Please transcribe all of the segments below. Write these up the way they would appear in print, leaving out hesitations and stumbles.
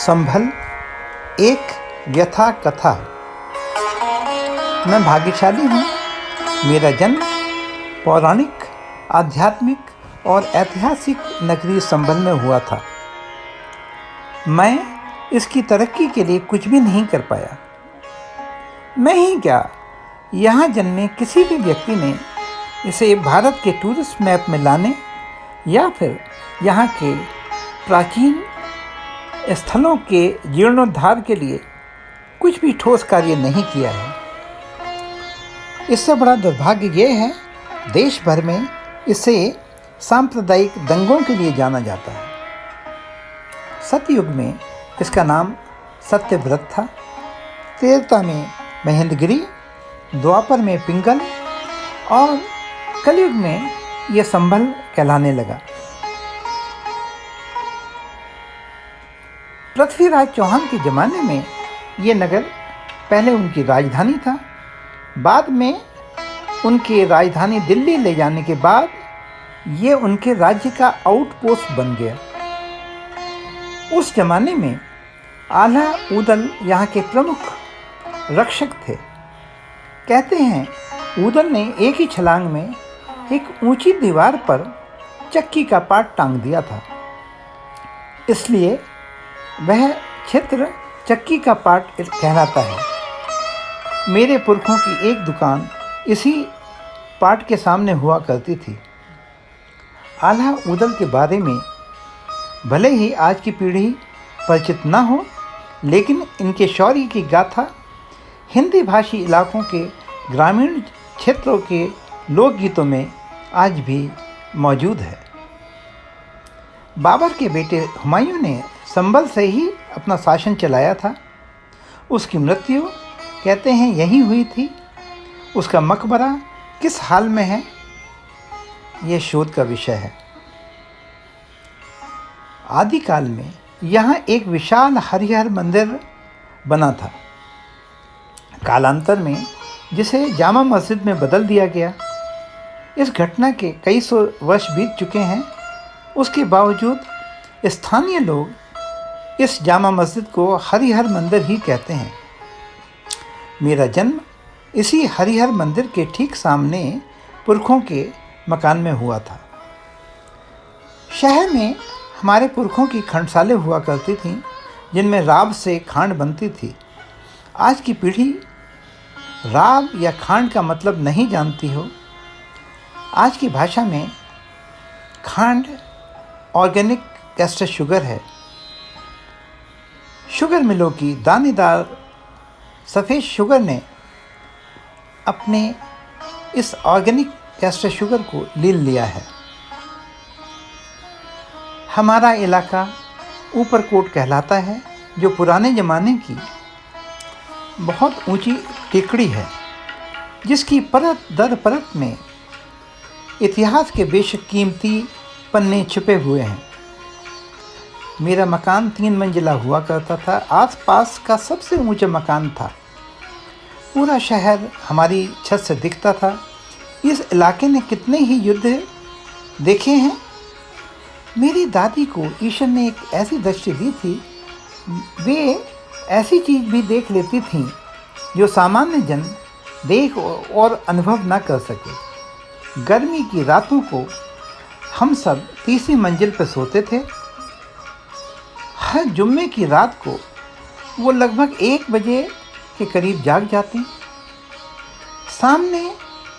संभल एक व्यथा कथा। मैं भाग्यशाली हूँ। मेरा जन्म पौराणिक, आध्यात्मिक और ऐतिहासिक नगरी संभल में हुआ था। मैं इसकी तरक्की के लिए कुछ भी नहीं कर पाया। मैं ही क्या, यहाँ जन्मे किसी भी व्यक्ति ने इसे भारत के टूरिस्ट मैप में लाने या फिर यहाँ के प्राचीन स्थलों के जीर्णोद्धार के लिए कुछ भी ठोस कार्य नहीं किया है। इससे बड़ा दुर्भाग्य ये है, देश भर में इसे सांप्रदायिक दंगों के लिए जाना जाता है। सतयुग में इसका नाम सत्यव्रत था, त्रेता में महेंद्रगिरी, द्वापर में पिंगल और कलयुग में यह संभल कहलाने लगा। पृथ्वीराज चौहान के ज़माने में ये नगर पहले उनकी राजधानी था। बाद में उनकी राजधानी दिल्ली ले जाने के बाद ये उनके राज्य का आउटपोस्ट बन गया। उस ज़माने में आला ऊदल यहाँ के प्रमुख रक्षक थे। कहते हैं ऊदल ने एक ही छलांग में एक ऊंची दीवार पर चक्की का पाट टांग दिया था, इसलिए वह क्षेत्र चक्की का पाट कहलाता है। मेरे पुरखों की एक दुकान इसी पाट के सामने हुआ करती थी। आला ऊदल के बारे में भले ही आज की पीढ़ी परिचित न हो, लेकिन इनके शौर्य की गाथा हिंदी भाषी इलाकों के ग्रामीण क्षेत्रों के लोकगीतों में आज भी मौजूद है। बाबर के बेटे हुमायूं ने संभल से ही अपना शासन चलाया था। उसकी मृत्यु कहते हैं यहीं हुई थी। उसका मकबरा किस हाल में है, यह शोध का विषय है। आदिकाल में यहाँ एक विशाल हरिहर मंदिर बना था। कालांतर में जिसे जामा मस्जिद में बदल दिया गया। इस घटना के कई सौ वर्ष बीत चुके हैं। उसके बावजूद स्थानीय लोग इस जामा मस्जिद को हरिहर मंदिर ही कहते हैं। मेरा जन्म इसी हरिहर मंदिर के ठीक सामने पुरखों के मकान में हुआ था। शहर में हमारे पुरखों की खंडसालें हुआ करती थीं, जिनमें राब से खांड बनती थी। आज की पीढ़ी राब या खांड का मतलब नहीं जानती हो। आज की भाषा में खांड ऑर्गेनिक कैस्टर शुगर है। शुगर मिलों की दानेदार सफ़ेद शुगर ने अपने इस ऑर्गेनिक कैस्टर शुगर को ले लिया है। हमारा इलाका ऊपरकोट कहलाता है, जो पुराने ज़माने की बहुत ऊंची टेकड़ी है, जिसकी परत दर परत में इतिहास के बेशक कीमती पन्ने छुपे हुए हैं। मेरा मकान 3 मंजिला हुआ करता था। आसपास का सबसे ऊंचा मकान था। पूरा शहर हमारी छत से दिखता था। इस इलाके ने कितने ही युद्ध देखे हैं। मेरी दादी को ईश्वर ने एक ऐसी दृष्टि दी थी, वे ऐसी चीज़ भी देख लेती थीं जो सामान्य जन देख और अनुभव न कर सके। गर्मी की रातों को हम सब 3री मंजिल पर सोते थे। हर जुम्मे की रात को वो लगभग 1 बजे के करीब जाग जाती। सामने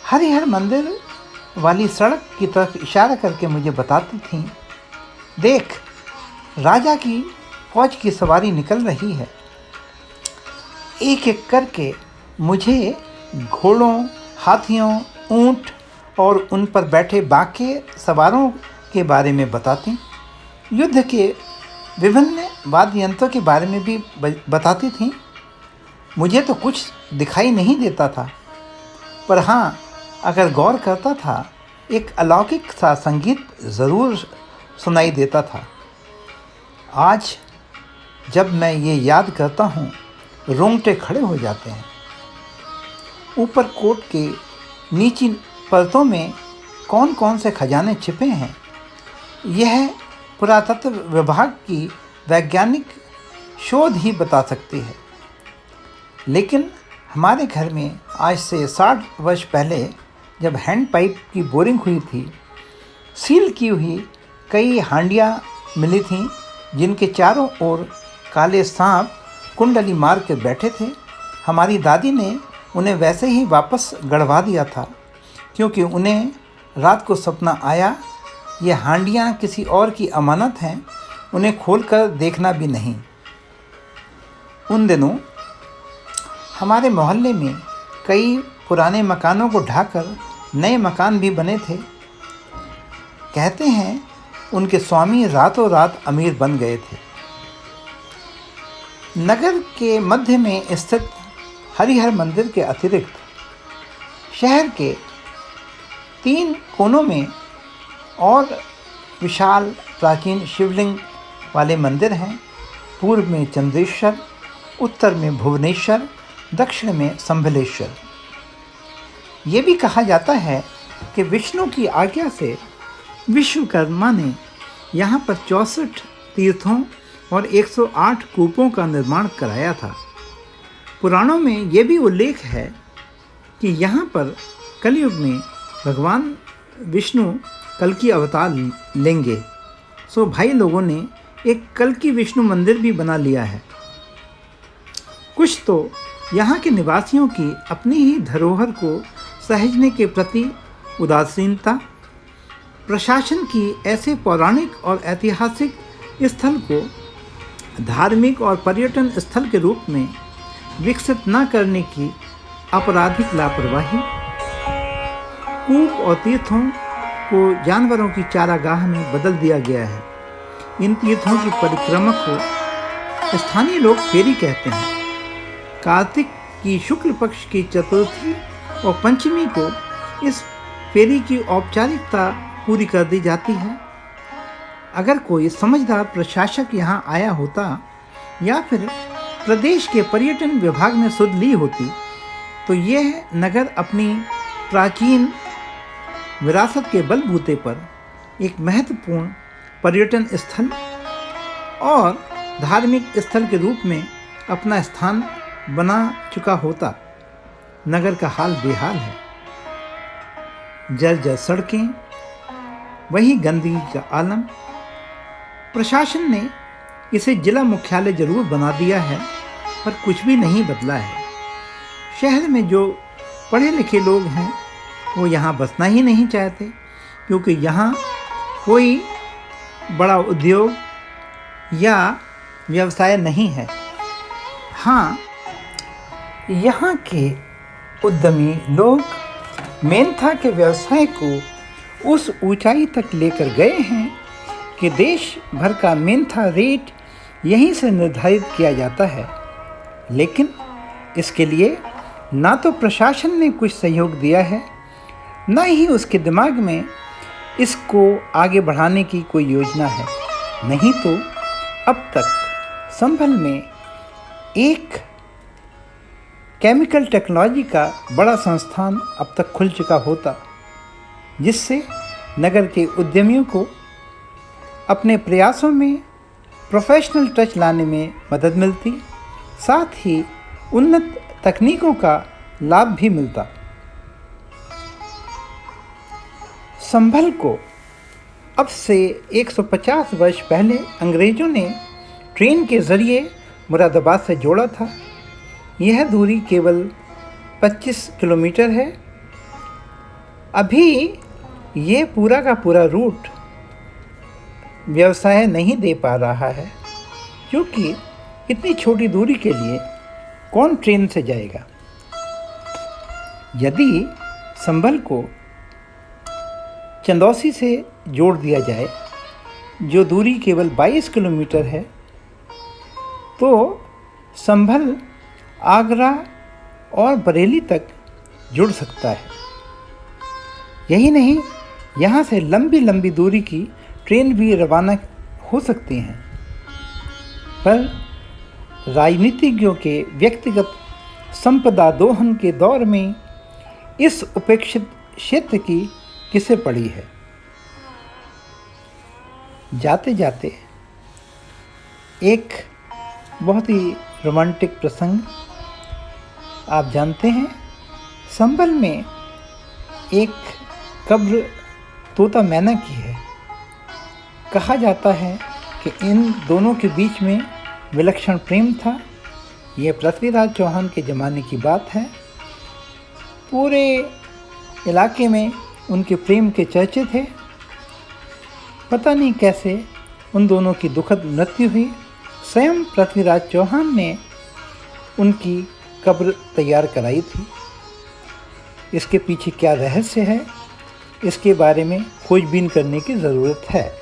हरिहर मंदिर वाली सड़क की तरफ इशारा करके मुझे बताती थीं, देख, राजा की फौज की सवारी निकल रही है। एक एक करके मुझे घोड़ों, हाथियों, ऊंट और उन पर बैठे बाकी सवारों के बारे में बताती। युद्ध के विभिन्न वाद्य यंत्रों के बारे में भी बताती थीं। मुझे तो कुछ दिखाई नहीं देता था, पर हाँ, अगर गौर करता था, एक अलौकिक सा संगीत ज़रूर सुनाई देता था। आज जब मैं ये याद करता हूँ, रोंगटे खड़े हो जाते हैं। ऊपरकोट के नीची परतों में कौन कौन से खजाने छिपे हैं, यह पुरातत्व विभाग की वैज्ञानिक शोध ही बता सकती है। लेकिन हमारे घर में आज से 60 वर्ष पहले जब हैंड पाइप की बोरिंग हुई थी, सील की हुई कई हांडियाँ मिली थीं जिनके चारों ओर काले सांप कुंडली मार के बैठे थे। हमारी दादी ने उन्हें वैसे ही वापस गड़वा दिया था, क्योंकि उन्हें रात को सपना आया ये हांडियाँ किसी और की अमानत हैं, उन्हें खोलकर देखना भी नहीं। उन दिनों हमारे मोहल्ले में कई पुराने मकानों को ढाकर नए मकान भी बने थे। कहते हैं उनके स्वामी रातों रात अमीर बन गए थे। नगर के मध्य में स्थित हरिहर मंदिर के अतिरिक्त शहर के 3 कोनों में और विशाल प्राचीन शिवलिंग वाले मंदिर हैं। पूर्व में चंद्रेश्वर, उत्तर में भुवनेश्वर, दक्षिण में संभलेश्वर। ये भी कहा जाता है कि विष्णु की आज्ञा से विश्वकर्मा ने यहाँ पर 64 तीर्थों और 108 कूपों का निर्माण कराया था। पुराणों में ये भी उल्लेख है कि यहाँ पर कलयुग में भगवान विष्णु कल की अवतार लेंगे, सो भाई लोगों ने एक कल की विष्णु मंदिर भी बना लिया है। कुछ तो यहाँ के निवासियों की अपनी ही धरोहर को सहेजने के प्रति उदासीनता, प्रशासन की ऐसे पौराणिक और ऐतिहासिक स्थल को धार्मिक और पर्यटन स्थल के रूप में विकसित न करने की आपराधिक लापरवाही, कूप और तीर्थों को जानवरों की चारागाह में बदल दिया गया है। इन तीर्थों की परिक्रमा को स्थानीय लोग फेरी कहते हैं। कार्तिक की शुक्ल पक्ष की चतुर्थी और पंचमी को इस फेरी की औपचारिकता पूरी कर दी जाती है। अगर कोई समझदार प्रशासक यहाँ आया होता या फिर प्रदेश के पर्यटन विभाग ने सुध ली होती तो यह नगर अपनी प्राचीन विरासत के बलबूते पर एक महत्वपूर्ण पर्यटन स्थल और धार्मिक स्थल के रूप में अपना स्थान बना चुका होता। नगर का हाल बेहाल है। जर्जर सड़कें, वही गंदगी का आलम। प्रशासन ने इसे जिला मुख्यालय जरूर बना दिया है, पर कुछ भी नहीं बदला है। शहर में जो पढ़े लिखे लोग हैं वो यहाँ बसना ही नहीं चाहते, क्योंकि यहाँ कोई बड़ा उद्योग या व्यवसाय नहीं है। हाँ, यहाँ के उद्यमी लोग मेंथा के व्यवसाय को उस ऊंचाई तक लेकर गए हैं कि देश भर का मेंथा रेट यहीं से निर्धारित किया जाता है। लेकिन इसके लिए ना तो प्रशासन ने कुछ सहयोग दिया है, ना ही उसके दिमाग में इसको आगे बढ़ाने की कोई योजना है। नहीं तो अब तक संभल में एक केमिकल टेक्नोलॉजी का बड़ा संस्थान अब तक खुल चुका होता, जिससे नगर के उद्यमियों को अपने प्रयासों में प्रोफेशनल टच लाने में मदद मिलती, साथ ही उन्नत तकनीकों का लाभ भी मिलता। संभल को अब से 150 वर्ष पहले अंग्रेज़ों ने ट्रेन के ज़रिए मुरादाबाद से जोड़ा था। यह दूरी केवल 25 किलोमीटर है। अभी ये पूरा का पूरा रूट व्यवसाय नहीं दे पा रहा है, क्योंकि इतनी छोटी दूरी के लिए कौन ट्रेन से जाएगा। यदि संभल को चंदौसी से जोड़ दिया जाए, जो दूरी केवल 22 किलोमीटर है, तो संभल आगरा और बरेली तक जुड़ सकता है। यही नहीं, यहाँ से लंबी लंबी दूरी की ट्रेन भी रवाना हो सकती हैं। पर राजनीतिज्ञों के व्यक्तिगत संपदा दोहन के दौर में इस उपेक्षित क्षेत्र की किसे पड़ी है। जाते जाते एक बहुत ही रोमांटिक प्रसंग। आप जानते हैं, संभल में एक कब्र तोता मैना की है। कहा जाता है कि इन दोनों के बीच में विलक्षण प्रेम था। यह पृथ्वीराज चौहान के ज़माने की बात है। पूरे इलाके में उनके प्रेम के चर्चे थे। पता नहीं कैसे उन दोनों की दुखद मृत्यु हुई। स्वयं पृथ्वीराज चौहान ने उनकी कब्र तैयार कराई थी। इसके पीछे क्या रहस्य है, इसके बारे में खोजबीन करने की ज़रूरत है।